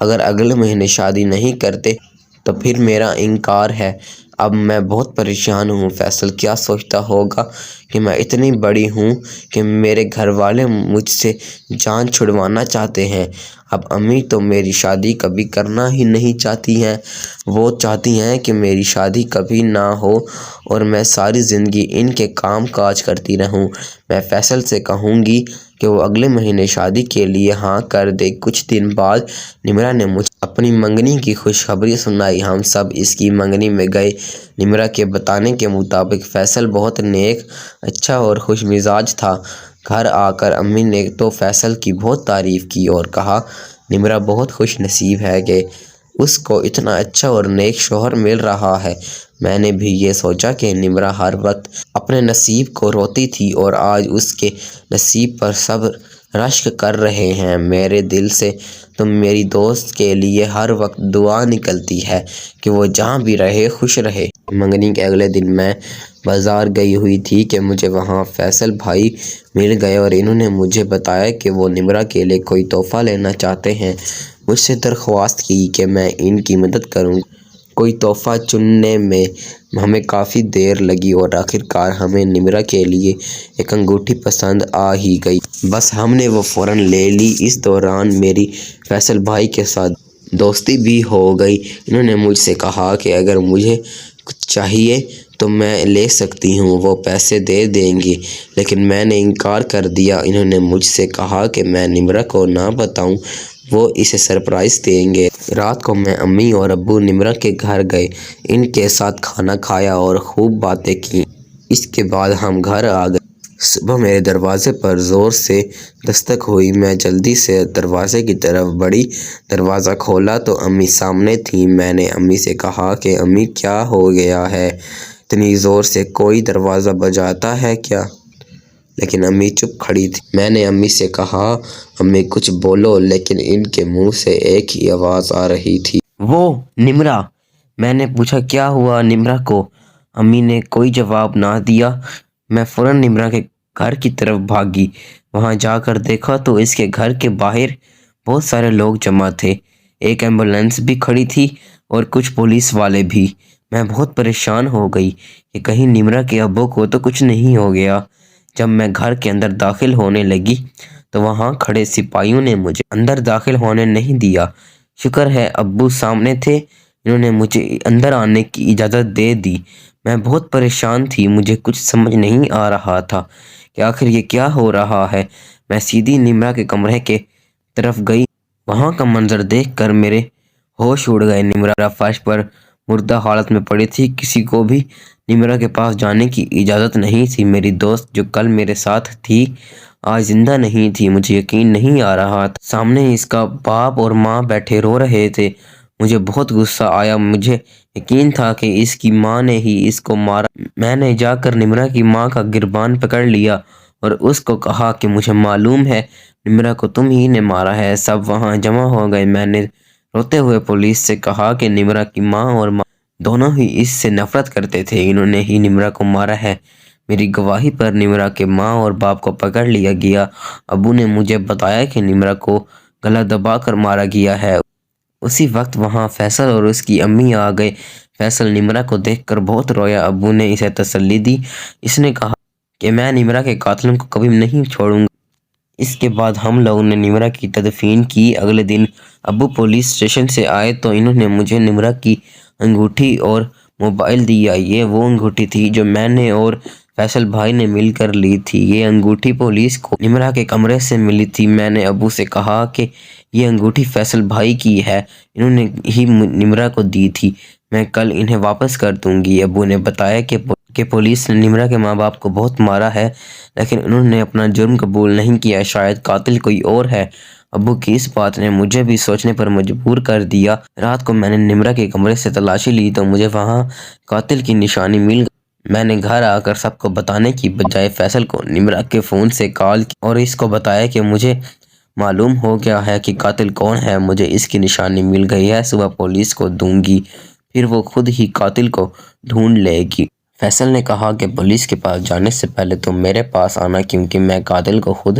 اگر اگلے مہینے شادی نہیں کرتے تو پھر میرا انکار ہے۔ اب میں بہت پریشان ہوں۔ فیصل کیا سوچتا ہوگا کہ میں اتنی بڑی ہوں کہ میرے گھر والے مجھ سے جان چھڑوانا چاہتے ہیں۔ اب امی تو میری شادی کبھی کرنا ہی نہیں چاہتی ہیں۔ وہ چاہتی ہیں کہ میری شادی کبھی نہ ہو اور میں ساری زندگی ان کے کام کاج کرتی رہوں۔ میں فیصل سے کہوں گی کہ وہ اگلے مہینے شادی کے لیے ہاں کر دے۔ کچھ دن بعد نمرا نے مجھے اپنی منگنی کی خوشخبری سنائی۔ ہم سب اس کی منگنی میں گئے۔ نمرا کے بتانے کے مطابق فیصل بہت نیک، اچھا اور خوش مزاج تھا۔ گھر آ کر امی نے تو فیصل کی بہت تعریف کی اور کہا نمرا بہت خوش نصیب ہے کہ اس کو اتنا اچھا اور نیک شوہر مل رہا ہے۔ میں نے بھی یہ سوچا کہ نمرا ہر وقت اپنے نصیب کو روتی تھی اور آج اس کے نصیب پر سب رشک کر رہے ہیں۔ میرے دل سے تو میری دوست کے لیے ہر وقت دعا نکلتی ہے کہ وہ جہاں بھی رہے خوش رہے۔ منگنی کے اگلے دن میں بازار گئی ہوئی تھی کہ مجھے وہاں فیصل بھائی مل گئے اور انہوں نے مجھے بتایا کہ وہ نمرا کے لیے کوئی تحفہ لینا چاہتے ہیں۔ مجھ سے درخواست کی کہ میں ان کی مدد کروں۔ کوئی تحفہ چننے میں ہمیں کافی دیر لگی اور آخرکار ہمیں نمرا کے لیے ایک انگوٹھی پسند آ ہی گئی۔ بس ہم نے وہ فوراً لے لی۔ اس دوران میری فیصل بھائی کے ساتھ دوستی بھی ہو گئی۔ انہوں نے مجھ سے کہا کہ اگر مجھے کچھ چاہیے تو میں لے سکتی ہوں، وہ پیسے دے دیں گے، لیکن میں نے انکار کر دیا۔ انہوں نے مجھ سے کہا کہ میں نمرا کو نہ بتاؤں، وہ اسے سرپرائز دیں گے۔ رات کو میں امی اور ابو نمرا کے گھر گئے، ان کے ساتھ کھانا کھایا اور خوب باتیں کیں۔ اس کے بعد ہم گھر آ گئے۔ صبح میرے دروازے پر زور سے دستک ہوئی۔ میں جلدی سے دروازے کی طرف بڑھی۔ دروازہ کھولا تو امی سامنے تھیں۔ میں نے امی سے کہا کہ امی کیا ہو گیا ہے؟ اتنی زور سے کوئی دروازہ بجاتا ہے کیا؟ لیکن امی چپ کھڑی تھی۔ میں نے امی سے کہا امی کچھ بولو، لیکن ان کے منہ سے ایک ہی آواز آ رہی تھی، وہ نمرا۔ میں نے پوچھا کیا ہوا نمرا کو؟ امی نے کوئی جواب نہ دیا۔ میں فوراً نمرا کے گھر کی طرف بھاگی۔ وہاں جا کر دیکھا تو اس کے گھر کے باہر بہت سارے لوگ جمع تھے۔ ایک ایمبولینس بھی کھڑی تھی اور کچھ پولیس والے بھی۔ میں بہت پریشان ہو گئی کہ کہیں نمرا کے ابو کو تو کچھ نہیں ہو گیا۔ جب میں گھر کے اندر داخل ہونے لگی تو وہاں کھڑے سپاہیوں نے مجھے اندر داخل ہونے نہیں دیا۔ شکر ہے ابو سامنے تھے، انہوں نے مجھے اندر آنے کی اجازت دے دی۔ میں بہت پریشان تھی، مجھے کچھ سمجھ نہیں آ رہا تھا کہ آخر یہ کیا ہو رہا ہے۔ میں سیدھی نمرا کے کمرے کے طرف گئی۔ وہاں کا منظر دیکھ کر میرے ہوش اڑ گئے۔ نمرا فرش پر مردہ حالت میں پڑی تھی۔ کسی کو بھی نمرا کے پاس جانے کی اجازت نہیں تھی۔ میری دوست جو کل میرے ساتھ تھی آج زندہ نہیں تھی۔ مجھے یقین نہیں آ رہا تھا۔ سامنے اس کا باپ اور ماں بیٹھے رو رہے تھے۔ مجھے بہت غصہ آیا۔ مجھے یقین تھا کہ اس کی ماں نے ہی اس کو مارا۔ میں نے جا کر نمرا کی ماں کا گریبان پکڑ لیا اور اس کو کہا کہ مجھے معلوم ہے نمرا کو تم ہی نے مارا ہے۔ سب وہاں جمع ہو گئے۔ میں نے روتے ہوئے پولیس سے کہا کہ نمرا کی ماں اور دونوں ہی اس سے نفرت کرتے تھے، انہوں نے ہی نمرا کو مارا ہے۔ میری گواہی پر نمرا کے ماں اور باپ کو پکڑ لیا گیا۔ ابو نے مجھے بتایا کہ نمرا کو گلا دبا کر مارا گیا ہے۔ اسی وقت وہاں فیصل اور اس کی امی آ گئے۔ فیصل نمرا کو دیکھ کر بہت رویا۔ ابو نے اسے تسلی دی۔ اس نے کہا کہ میں نمرا کے قاتلوں کو کبھی نہیں چھوڑوں گا۔ اس کے بعد ہم لوگوں نے نمرا کی تدفین کی۔ اگلے دن ابو پولیس اسٹیشن سے آئے تو انہوں نے مجھے نمرا کی انگوٹھی اور موبائل دیا۔ یہ وہ انگوٹھی تھی جو میں نے اور فیصل بھائی نے مل کر لی تھی۔ یہ انگوٹھی پولیس کو نمرا کے کمرے سے ملی تھی۔ میں نے ابو سے کہا کہ یہ انگوٹھی فیصل بھائی کی ہے، انہوں نے ہی نمرا کو دی تھی، میں کل انہیں واپس کر دوں گی۔ ابو نے بتایا کہ پولیس نے نمرا کے ماں باپ کو بہت مارا ہے، لیکن انہوں نے اپنا جرم قبول نہیں کیا، شاید قاتل کوئی اور ہے۔ ابو کی اس بات نے مجھے بھی سوچنے پر مجبور کر دیا۔ رات کو میں نے نمرا کے کمرے سے تلاشی لی تو مجھے وہاں قاتل کی نشانی مل گئی۔ میں نے گھر آ کر سب کو بتانے کی بجائے فیصل کو نمرا کے فون سے کال کی اور اس کو بتایا کہ مجھے معلوم ہو گیا ہے کہ قاتل کون ہے، مجھے اس کی نشانی مل گئی ہے، صبح پولیس کو دوں گی، پھر وہ خود ہی قاتل کو ڈھونڈ لے گی۔ فیصل نے کہا کہ پولیس کے پاس جانے سے پہلے تم میرے پاس آنا، کیونکہ میں قاتل کو خود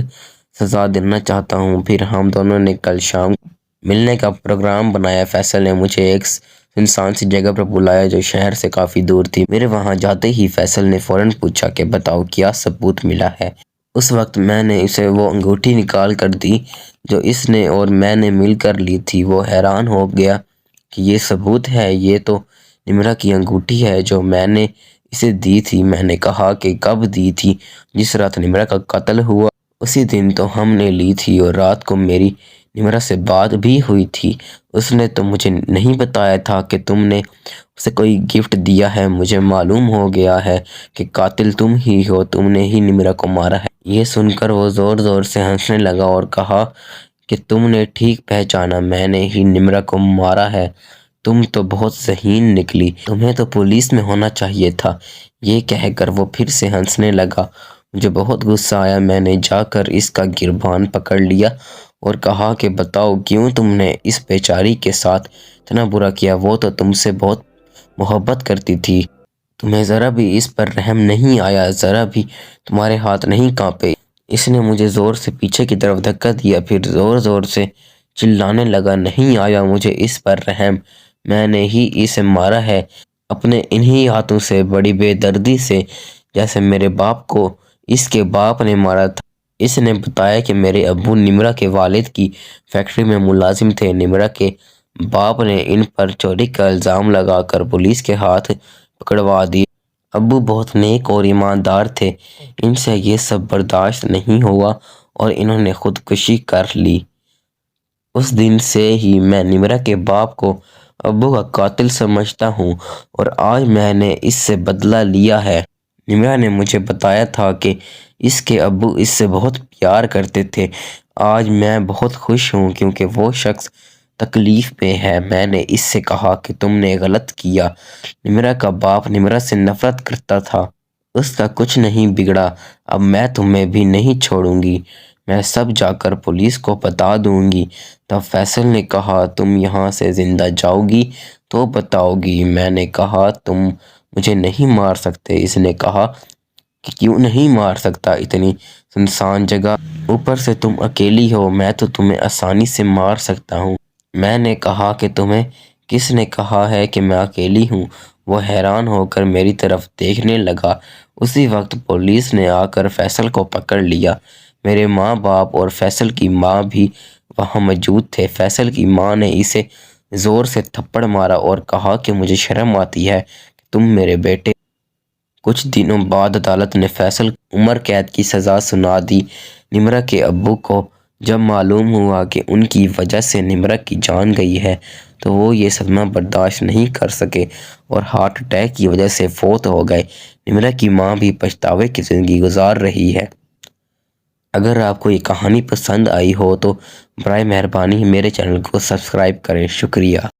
سزا دینا چاہتا ہوں۔ پھر ہم دونوں نے کل شام ملنے کا پروگرام بنایا۔ فیصل نے مجھے ایک سنسان سی جگہ پر بلایا جو شہر سے کافی دور تھی۔ میرے وہاں جاتے ہی فیصل نے فوراً پوچھا کہ بتاؤ کیا ثبوت ملا ہے۔ اس وقت میں نے اسے وہ انگوٹھی نکال کر دی جو اس نے اور میں نے مل کر لی تھی۔ وہ حیران ہو گیا کہ یہ ثبوت ہے، یہ تو نمرہ کی انگوٹھی ہے جو میں نے اسے دی تھی۔ میں نے کہا کہ کب دی تھی؟ جس رات نمرہ کا قتل ہوا اسی دن تو ہم نے لی تھی، اور رات کو میری نمرہ سے بات بھی ہوئی تھی۔ اس نے تو مجھے نہیں بتایا تھا کہ تم نے اسے کوئی گفٹ دیا ہے۔ مجھے معلوم ہو گیا ہے کہ قاتل تم ہی ہو، تم نے ہی نمرہ کو مارا ہے۔ یہ سن کر وہ زور زور سے ہنسنے لگا اور کہا کہ تم نے ٹھیک پہچانا، میں نے ہی نمرہ کو مارا ہے۔ تم تو بہت ذہین نکلی، تمہیں تو پولیس میں ہونا چاہیے تھا۔ یہ کہہ کر وہ پھر سے ہنسنے لگا۔ مجھے بہت غصہ آیا۔ میں نے جا کر اس کا گریبان پکڑ لیا اور کہا کہ بتاؤ کیوں تم نے اس بیچاری کے ساتھ اتنا برا کیا؟ وہ تو تم سے بہت محبت کرتی تھی، تمہیں ذرا بھی اس پر رحم نہیں آیا، ذرا بھی تمہارے ہاتھ نہیں کانپے۔ اس نے مجھے زور سے پیچھے کی طرف دھکا دیا، پھر زور زور سے چلانے لگا، نہیں آیا مجھے اس پر رحم، میں نے ہی اسے مارا ہے اپنے انہی ہاتھوں سے، بڑی بے دردی سے، جیسے میرے باپ کو اس کے باپ نے مارا تھا۔ اس نے بتایا کہ میرے ابو نمرہ کے والد کی فیکٹری میں ملازم تھے۔ نمرہ کے باپ نے ان پر چوری کا الزام لگا کر پولیس کے ہاتھ پکڑوا دی۔ ابو بہت نیک اور ایماندار تھے، ان سے یہ سب برداشت نہیں ہوا اور انہوں نے خودکشی کر لی۔ اس دن سے ہی میں نمرہ کے باپ کو ابو کا قاتل سمجھتا ہوں، اور آج میں نے اس سے بدلہ لیا ہے۔ نمرہ نے مجھے بتایا تھا کہ اس کے ابو اس سے بہت پیار کرتے تھے۔ آج میں بہت خوش ہوں کیونکہ وہ شخص تکلیف میں ہے۔ میں نے اس سے کہا کہ تم نے غلط کیا، نمرہ کا باپ نمرہ سے نفرت کرتا تھا، اس کا کچھ نہیں بگڑا، اب میں تمہیں بھی نہیں چھوڑوں گی، میں سب جا کر پولیس کو بتا دوں گی۔ تب فیصل نے کہا تم یہاں سے زندہ جاؤ گی تو بتاؤ گی؟ میں نے کہا تم مجھے نہیں مار سکتے۔ اس نے کہا کہ کیوں نہیں مار سکتا، اتنی سنسان جگہ، اوپر سے تم اکیلی ہو، میں تو تمہیں آسانی سے مار سکتا ہوں۔ میں نے کہا کہ تمہیں کس نے کہا ہے کہ میں اکیلی ہوں؟ وہ حیران ہو کر میری طرف دیکھنے لگا۔ اسی وقت پولیس نے آ کر فیصل کو پکڑ لیا۔ میرے ماں باپ اور فیصل کی ماں بھی وہاں موجود تھے۔ فیصل کی ماں نے اسے زور سے تھپڑ مارا اور کہا کہ مجھے شرم آتی ہے کہ تم میرے بیٹے۔ کچھ دنوں بعد عدالت نے فیصل کو عمر قید کی سزا سنا دی۔ نمرہ کے ابو کو جب معلوم ہوا کہ ان کی وجہ سے نمرہ کی جان گئی ہے تو وہ یہ صدمہ برداشت نہیں کر سکے اور ہارٹ اٹیک کی وجہ سے فوت ہو گئے۔ نمرہ کی ماں بھی پچھتاوے کی زندگی گزار رہی ہے۔ اگر آپ کو یہ کہانی پسند آئی ہو تو برائے مہربانی میرے چینل کو سبسکرائب کریں۔ شکریہ۔